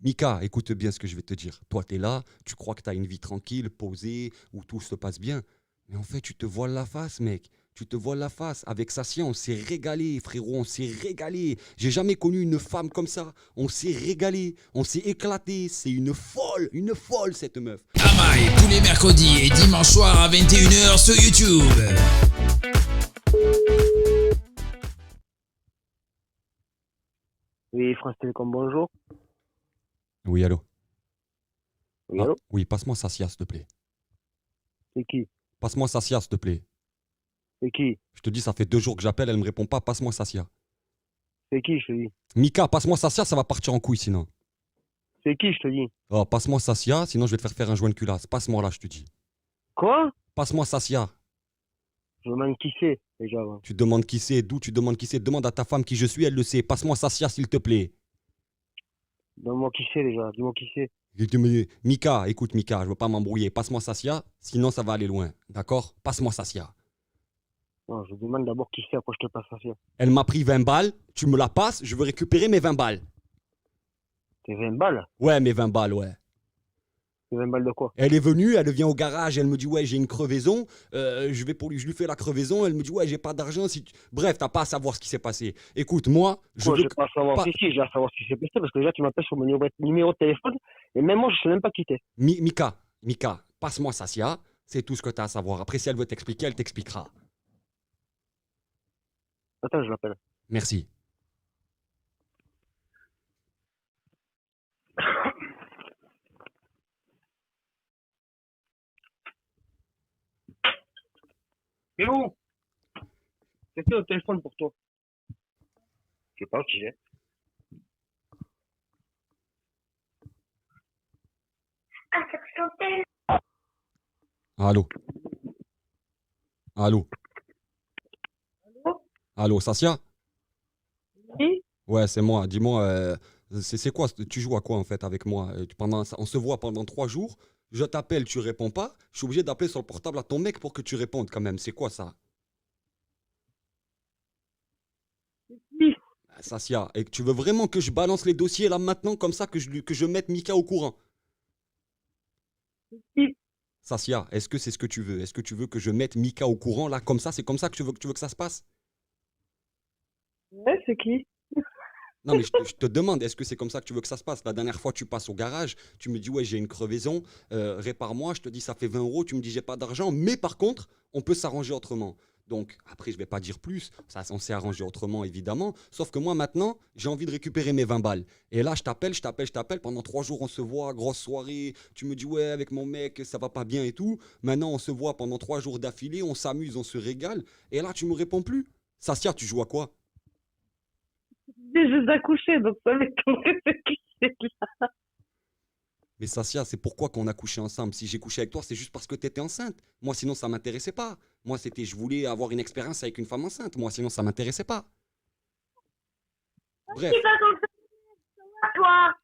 Mika, écoute bien ce que je vais te dire. Toi, tu es là, tu crois que tu as une vie tranquille, posée, où tout se passe bien. Mais en fait, tu te voiles la face, mec. Tu te voiles la face. Avec Sassia, on s'est régalé, frérot, on s'est régalé. J'ai jamais connu une femme comme ça. On s'est régalé, on s'est éclaté. C'est une folle, cette meuf. Amaï, tous les mercredis et dimanches soirs à 21h sur YouTube. Oui, France Télécom, bonjour. Oui, allô. Oui, Ah, allô? oui, passe-moi Sassia, s'il te plaît. C'est qui? Passe-moi Sassia, s'il te plaît. C'est qui? Je te dis, ça fait 2 jours que j'appelle, elle me répond pas. Passe-moi Sassia. C'est qui, je te dis? Mika, passe-moi Sassia, ça va partir en couille sinon. C'est qui, je te dis? Oh, passe-moi Sassia, sinon je vais te faire un joint de culasse. Passe-moi là, je te dis. Quoi? Passe-moi Sassia. Je me demande qui c'est, déjà. Ouais. Tu demandes qui c'est, d'où tu demandes qui c'est. Demande à ta femme qui je suis, elle le sait. Passe-moi Sassia, s'il te plaît. Donne-moi qui c'est, déjà. Dis-moi qui c'est. Mika, écoute Mika, je veux pas m'embrouiller. Passe-moi Sassia, sinon ça va aller loin. D'accord? Passe-moi Sassia. Non, je demande d'abord qui c'est, après je te passe ça. Elle m'a pris 20 balles, tu me la passes, je veux récupérer mes 20 balles. C'est 20 balles? Ouais, mes 20 balles, ouais. C'est 20 balles de quoi? Elle est venue, elle vient au garage, elle me dit ouais j'ai une crevaison, je lui fais la crevaison, elle me dit ouais j'ai pas d'argent. Bref, t'as pas à savoir ce qui s'est passé. Écoute, moi, je Quoi, veux je vais pas savoir. pas... Si, j'ai à savoir ce qui s'est passé, parce que déjà, tu m'appelles sur mon numéro de téléphone, et même moi, je sais même pas qui t'es. Mika, passe-moi Sassia, c'est tout ce que t'as à savoir. Après, si elle veut t'expliquer, elle t'expliquera. Attends, je l'appelle. Merci. C'est où? C'est qui au téléphone pour toi? Je sais pas qui c'est. Allô? Allô? Allô, Sassia? Qui? Ouais, c'est moi. Dis-moi, c'est quoi? Tu joues à quoi en fait avec moi? On se voit pendant 3 jours. Je t'appelle, tu réponds pas. Je suis obligé d'appeler sur le portable à ton mec pour que tu répondes quand même. C'est quoi ça? Qui? Sassia, et tu veux vraiment que je balance les dossiers là maintenant comme ça que je mette Mika au courant? Qui? Sassia, est-ce que c'est ce que tu veux? Est-ce que tu veux que je mette Mika au courant là comme ça? C'est comme ça que tu veux que ça se passe? Ouais, c'est qui? Non, mais je te demande, est-ce que c'est comme ça que tu veux que ça se passe? La dernière fois, tu passes au garage, tu me dis, ouais, j'ai une crevaison, répare-moi. Je te dis, ça fait 20 euros. Tu me dis, j'ai pas d'argent. Mais par contre, on peut s'arranger autrement. Donc, après, je vais pas dire plus. Ça, on s'est arrangé autrement, évidemment. Sauf que moi, maintenant, j'ai envie de récupérer mes 20 balles. Et là, je t'appelle. Pendant 3 jours, on se voit, grosse soirée. Tu me dis, ouais, avec mon mec, ça va pas bien et tout. Maintenant, on se voit pendant 3 jours d'affilée. On s'amuse, on se régale. Et là, tu me réponds plus. Sassia, tu joues à quoi? J'ai juste accouché, donc ça m'étonnerait c'est qui c'est là. Mais Sassia, c'est pourquoi qu'on a couché ensemble. Si j'ai couché avec toi, c'est juste parce que tu étais enceinte. Moi, sinon, ça m'intéressait pas. Moi, je voulais avoir une expérience avec une femme enceinte. Moi, sinon, ça m'intéressait pas. Bref, Qui va dans le toi?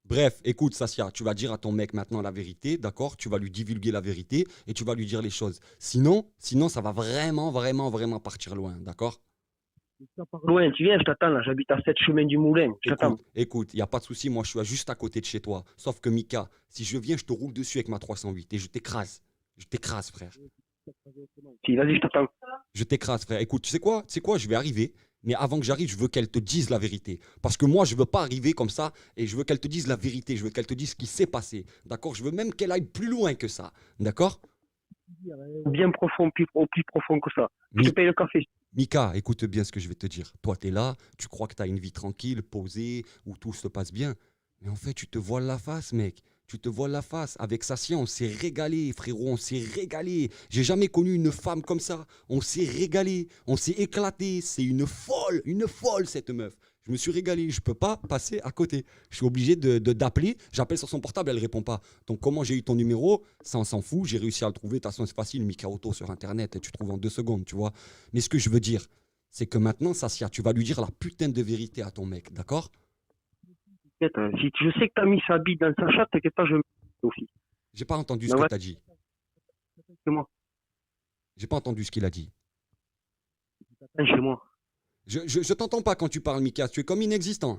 bref, écoute, Sassia, tu vas dire à ton mec maintenant la vérité, d'accord? Tu vas lui divulguer la vérité et tu vas lui dire les choses. Sinon, ça va vraiment, vraiment, vraiment partir loin, d'accord? Loin, tu viens, je t'attends là, j'habite à 7 chemin du Moulin, je t'attends. Écoute, il n'y a pas de souci, moi, je suis juste à côté de chez toi. Sauf que Mika, si je viens, je te roule dessus avec ma 308 et je t'écrase. Je t'écrase, frère. Si, vas-y, je t'attends. Je t'écrase, frère. Écoute, tu sais quoi? Je vais arriver. Mais avant que j'arrive, je veux qu'elle te dise la vérité. Parce que moi, je veux pas arriver comme ça et je veux qu'elle te dise la vérité. Je veux qu'elle te dise ce qui s'est passé. D'accord? Je veux même qu'elle aille plus loin que ça. D'accord? Bien profond, au plus profond que ça. Je te Mi- paye le café. Mika, écoute bien ce que je vais te dire. Toi, tu es là, tu crois que tu as une vie tranquille, posée, où tout se passe bien. Mais en fait, tu te voiles la face, mec. Tu te voiles la face. Avec Sassia, on s'est régalé, frérot, on s'est régalé. J'ai jamais connu une femme comme ça. On s'est régalé, on s'est éclaté. C'est une folle, cette meuf. Je me suis régalé, je peux pas passer à côté. Je suis obligé d'appeler. J'appelle sur son portable, elle répond pas. Donc, comment j'ai eu ton numéro? Ça, on s'en fout. J'ai réussi à le trouver. De toute façon, c'est facile. Mika Auto sur Internet, et tu trouves en 2 secondes, tu vois. Mais ce que je veux dire, c'est que maintenant, Sassia, tu vas lui dire la putain de vérité à ton mec, d'accord? Si je sais que t'as mis sa bite dans sa chatte, t'inquiète pas, je me aussi. J'ai pas entendu ce Ben que ouais, tu as dit. c'est moi. J'ai pas entendu ce qu'il a dit. Attends chez moi. Je t'entends pas quand tu parles, Mika. Tu es comme inexistant.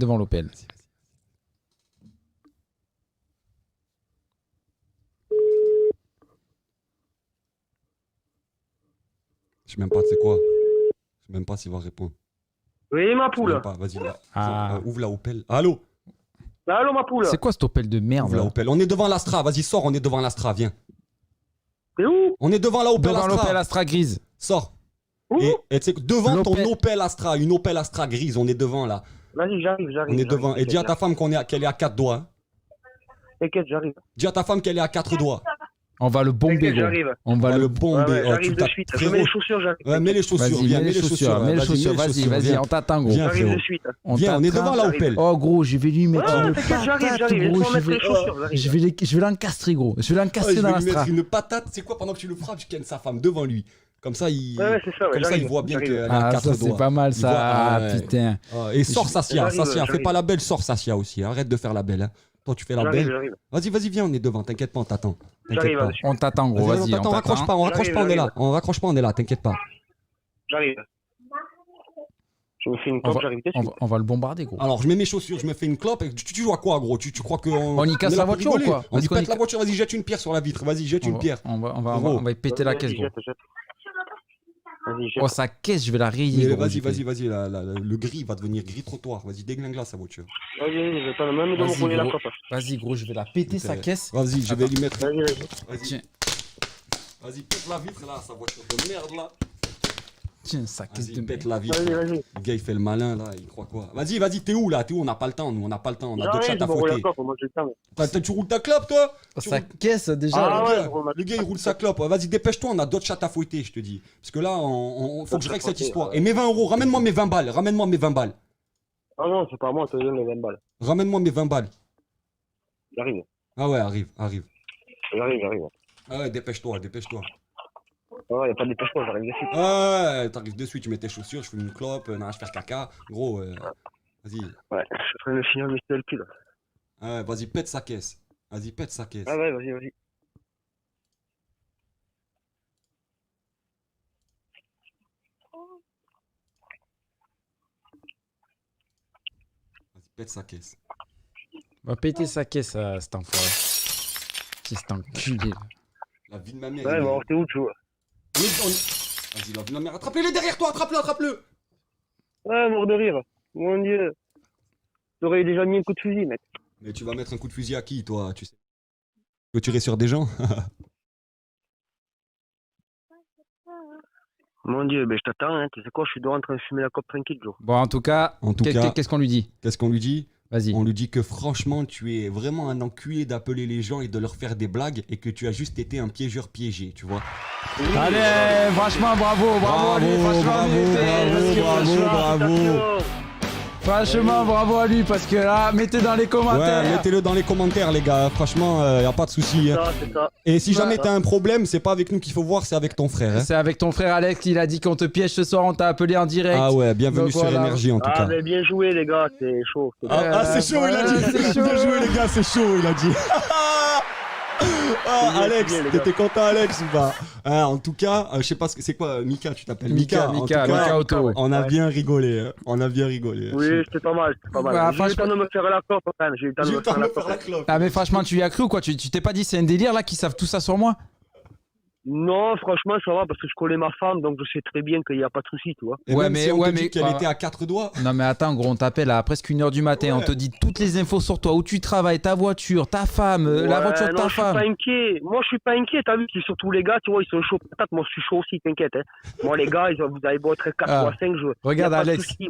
devant l'OPL. Je sais même pas, c'est quoi. Je sais même pas s'il va répondre. Oui, ma Je sais poule. même pas, vas-y, là. Ah. Ouvre la Opel. Allô? Allô, ma poule. C'est quoi cet Opel de merde Ouvre la là Opel. On est devant l'Astra, vas-y, sors, on est devant l'Astra, viens. T'es où? On est devant la Opel Devant Astra. l'Opel Astra grise. Sors. Où? Et tu sais, devant ton L'Opel. Opel Astra, une Opel Astra grise, on est devant là. Vas-y, j'arrive. On est devant. Et dis à ta femme qu'elle est à 4 doigts. Hein. T'inquiète, j'arrive. Dis à ta femme qu'elle est à 4 doigts. On va le bomber, T'inquiète, gros. j'arrive. On va On va le le. bomber. Ouais, Oh, j'arrive tu de t'as- suite. Je frérot. mets les chaussures, j'arrive. Ouais, mets les chaussures, Vas-y, viens, mets les chaussures. Mets les chaussures, vas-y, vas-y, viens. on t'attend, gros. Viens, J'arrive frérot. de suite. Viens, on est devant la Opel. Oh gros, je vais lui mettre Ouais, une t'inquiète, j'arrive, patate, j'arrive. gros. Laisse-moi mettre les chaussures, j'arrive. Je vais l'encastrer, gros. Je vais Oh, l'encastrer je dans vais la lui mettre Astra. une patate. C'est quoi pendant que tu le frappes, tu kennes sa femme devant lui. Comme ça, il. Ouais, c'est ça, ouais, Comme ça, il j'arrive, voit bien j'arrive. qu'elle est à Ah, 4 ça, doigts. c'est pas mal, Il ça. voit- Ah, ouais. putain. Et sors Sassia, J'arrive, Sassia, fais j'arrive. pas la belle, sors Sassia aussi. Arrête de faire la belle. Hein. Toi, tu fais la J'arrive, belle. j'arrive. Vas-y, viens, on est devant. T'inquiète pas, on t'attend. T'inquiète J'arrive, pas. vas-y. On t'attend, gros. Vas-y, Vas-y, on on raccroche pas, t'attend. on raccroche pas, on est là. On raccroche pas, on est là, t'inquiète pas. J'arrive. Je me fais une On clope, va, j'arrive de on suite. va- on va le bombarder, gros. Alors, je mets mes chaussures, je me fais une clope. Et tu joues à quoi, gros tu crois qu'on. On y casse est la là pour voiture ou rigoler. quoi On Parce y qu'on pète y- la voiture, vas-y, jette une pierre sur la vitre. Vas-y, jette une pierre. On va y péter la caisse, gros. Jette. Vas-y, jette. Oh, sa caisse, je vais la rayer, Mais gros. vas-y, le gris va devenir gris trottoir. Vas-y, déglingue-la sa voiture. Vas-y, je vais pas même de Vas-y, me rouler la gros. clope. Vas-y, gros, je vais la péter, sa caisse. Vas-y, je vais lui mettre. Vas-y. Vas-y, Tiens, vas-y, pète la vitre là, sa voiture de merde là. tiens, sa caisse Vas-y, de pète merde. la vitre. Vas-y. Le gars, il fait le malin là, il croit quoi. Vas-y, t'es où là? T'es où? On n'a pas le temps, nous, on n'a pas le temps. On a d'autres J'arrive, chats je à me roule la fouetter. clope, moi j'ai le temps. Tu roules ta clope, toi? Oh, Tu sa roules- caisse, déjà. Ah ouais, le, gars, je roule ma le gars, il roule sa clope. Vas-y, dépêche-toi, on a d'autres chats à fouetter, je te dis. Parce que là, faut que je règle cette histoire. Et mes 20 euros, ramène-moi mes 20 balles. Ramène-moi mes 20 balles. Ah non, c'est pas moi, je te donne les 20 balles. Ramène-moi mes 20 balles. J'arrive. Ah ouais, arrive. J'arrive. Ah ouais, dépêche-toi. Ah ouais, y'a pas de dépêchement, j'arrive de suite. Ah ouais, t'arrives de suite, tu mets tes chaussures, je fume une clope, je faire caca. Gros, vas-y. Ouais, je suis en train de finir le métier le cul là. Ah ouais, vas-y, pète sa caisse. Vas-y, pète sa caisse. Ah ouais, vas-y. Vas-y, pète sa caisse. Va péter sa caisse, cet enfoiré. Cet enculé. Là. La vie de ma mère. Ouais, il est- bon, t'es où, tu vois? Vas-y, la vie de ma mère. Attrape-le, il est derrière toi, attrape-le. Ouais, mort de rire. Mon dieu. T'aurais déjà mis un coup de fusil, mec. Mais tu vas mettre un coup de fusil à qui, toi, tu sais? Tu veux tirer sur des gens? Mon dieu, ben je t'attends, hein. Tu sais quoi, je suis dehors en train de fumer la clope tranquille, Joe. Bon, en tout cas, qu'est-ce qu'on lui dit? Qu'est-ce qu'on lui dit? Vas-y. On lui dit que franchement, tu es vraiment un enculé d'appeler les gens et de leur faire des blagues et que tu as juste été un piégeur piégé, tu vois. Allez, franchement, bravo à lui, franchement, franchement, bravo à lui, parce que là, mettez dans les commentaires. Ouais, mettez-le dans les commentaires, les gars. Franchement, y a pas de souci. Hein. C'est ça. Et si jamais Ouais. t'as un problème, c'est pas avec nous qu'il faut voir, c'est avec ton frère. Hein. C'est avec ton frère Alex, il a dit qu'on te piège ce soir, on t'a appelé en direct. Ah ouais, bienvenue Donc sur voilà. Énergie en tout Ah, cas. mais bien joué, les gars, c'est chaud. C'est chaud, il a dit. c'est chaud. Bien joué, les gars, c'est chaud, il a dit. Ah, bien, Alex, c'est bien, les gars. t'étais content, Alex, ou pas? Ah, en tout cas, je sais pas ce que c'est quoi, Mika, tu t'appelles Mika. En tout cas, Mika Auto. on a Ouais. bien rigolé. Hein. On a bien rigolé. Oui, c'était pas mal, Ouais, J'ai eu le franchement- temps de me faire la clope, quand même. J'ai eu le temps de J'ai eu me le temps faire de la me faire la clope. clope. Ah mais franchement, tu y as cru ou quoi? Tu t'es pas dit c'est un délire là qu'ils savent tout ça sur moi? Non, franchement, ça va, parce que je connais ma femme, donc je sais très bien qu'il n'y a pas de souci, tu vois. Et Ouais, même mais- si on ouais, te dit mais- qu'elle ah. était à 4 doigts. Non mais attends gros, on t'appelle à presque 1h du matin, Ouais. on te dit toutes les infos sur toi, où tu travailles, ta voiture, ta femme, la Ouais, voiture de non, ta je suis femme. pas inquiet. Moi, je suis pas inquiet. T'as vu qu'ils surtout les gars, tu vois, ils sont chauds patates. Moi, je suis chaud aussi, t'inquiète. Hein. Moi, les gars, vous avez beau être 4 Ah. ou 5 jours. Regarde, Y a pas de Alex. souci.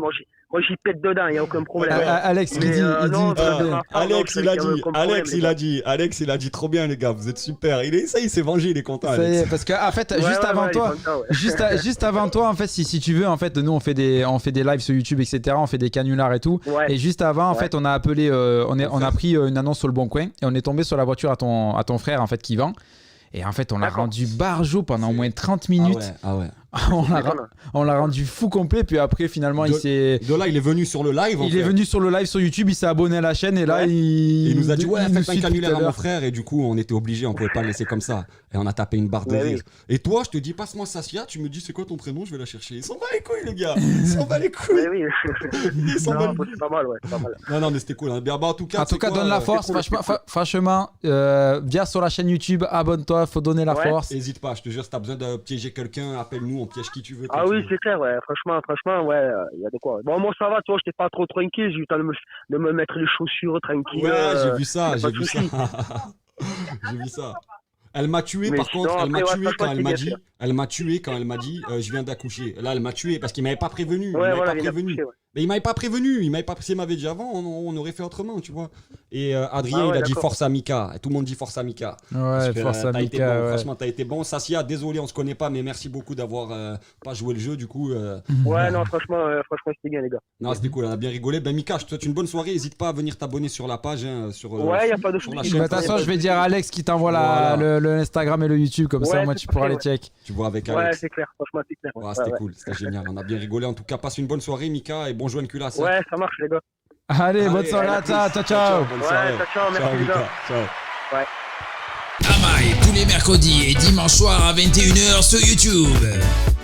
Moi, j'y pète dedans, il n'y a aucun problème. Alex, Mais, il dit, non, très ça bien. va. Alex, non, il a je sais qu'il y a dit, aucun problème, Alex, les il gars. a dit, trop bien, les gars, vous êtes super. Ça, il s'est vengé, il est content, Ça y est, Alex. parce que en fait, Ouais, juste ouais, avant ouais, toi, il est content, ouais. juste avant toi, en fait, si tu veux, en fait, nous on fait des lives sur YouTube, etc. On fait des canulars et tout. Ouais. Et juste avant, en Ouais. fait, on a appelé, on a pris une annonce sur le Bon Coin et on est tombé sur la voiture à ton frère, en fait, qui vend. Et en fait, on l'a D'accord. rendu barjot pendant au moins 30 minutes. Ah ouais. on l'a rendu fou complet. Puis après, finalement, il De là, il est venu sur le live. en est fait. venu sur le live sur YouTube, il s'est abonné à la chaîne et là, Ouais. il Il nous a dit, ouais, il nous faites un suit canulaire tout à à mon l'heure. frère. Et du coup, on était obligé, on pouvait pas le laisser comme ça. Et on a tapé une barre de Ouais, rire. oui. Et toi, je te dis, passe-moi Sassia. Tu me dis, c'est quoi ton prénom? Je vais la chercher. Ils s'en bat les couilles, les gars. Ils s'en bat les couilles. Ouais, oui. Ils s'en bat Non, les- c'est pas mal, ouais. C'est pas mal. Non, mais c'était cool. Hein. Bien, bah, en tout cas, En tout cas, donne la force. c'est cool, Franchement, c'est cool. franchement, viens sur la chaîne YouTube, abonne-toi, faut donner la Ouais. force. Hésite pas, je te jure, si t'as besoin de piéger quelqu'un, appelle-nous, on piège qui tu veux. Ah quand tu oui, veux. c'est clair, ouais. Franchement, ouais, il y a de quoi. Bon, moi, ça va, tu vois, j'étais pas trop tranquille. J'ai eu le temps de me mettre les chaussures tranquille. Ouais, j'ai vu y ça, a j'ai pas de vu ça. souci. J'ai vu ça. Elle m'a tué, Mais par contre, sinon, elle m'a après, ouais, tué franchement, quand elle c'est m'a bien dit, fait. elle m'a tué quand elle m'a dit, je viens d'accoucher. Là, elle m'a tué parce qu'il m'avait pas prévenu. Il Ouais, m'avait voilà, pas il a prévenu. couché, ouais. Mais il m'avait pas prévenu. Il m'avait pas. S'il m'avait dit avant, on aurait fait autrement, tu vois. Et Adrien, Ah ouais, il a dit d'accord. force Mika. Tout le monde dit force Mika. Parce Ouais, que, force t'as été Mika, bon. ouais. Franchement, t'as été bon. Sassia, désolé, on se connaît pas, mais merci beaucoup d'avoir pas joué le jeu. Du coup, Ouais, non, franchement, c'était bien, les gars. non, c'était cool. On a bien rigolé. Ben Mika, je te souhaite une bonne soirée. N'hésite pas à venir t'abonner sur la page, hein, sur. Ouais, y a pas de sur la souci. chaîne. De toute façon, je vais dire à Alex qui t'envoie Voilà. le Instagram et le YouTube, comme ça, Ouais, moi, tout tu à pourras fait, les check. Tu vois avec Ouais, Alex. c'est clair. Franchement, c'est clair. Ouais, Ouais, c'était ouais. cool, c'était génial. On a bien rigolé. En tout cas, passe une bonne soirée, Mika, et bon joint culasse. hein. Ouais, ça marche, les gars. Allez, bonne Allez, soirée à à la toi, plus. ciao, ciao. Bonne Ouais, soirée. ciao, merci, les Mika. gars. Ciao. Amaï tous les mercredis et dimanches soirs à 21h sur YouTube.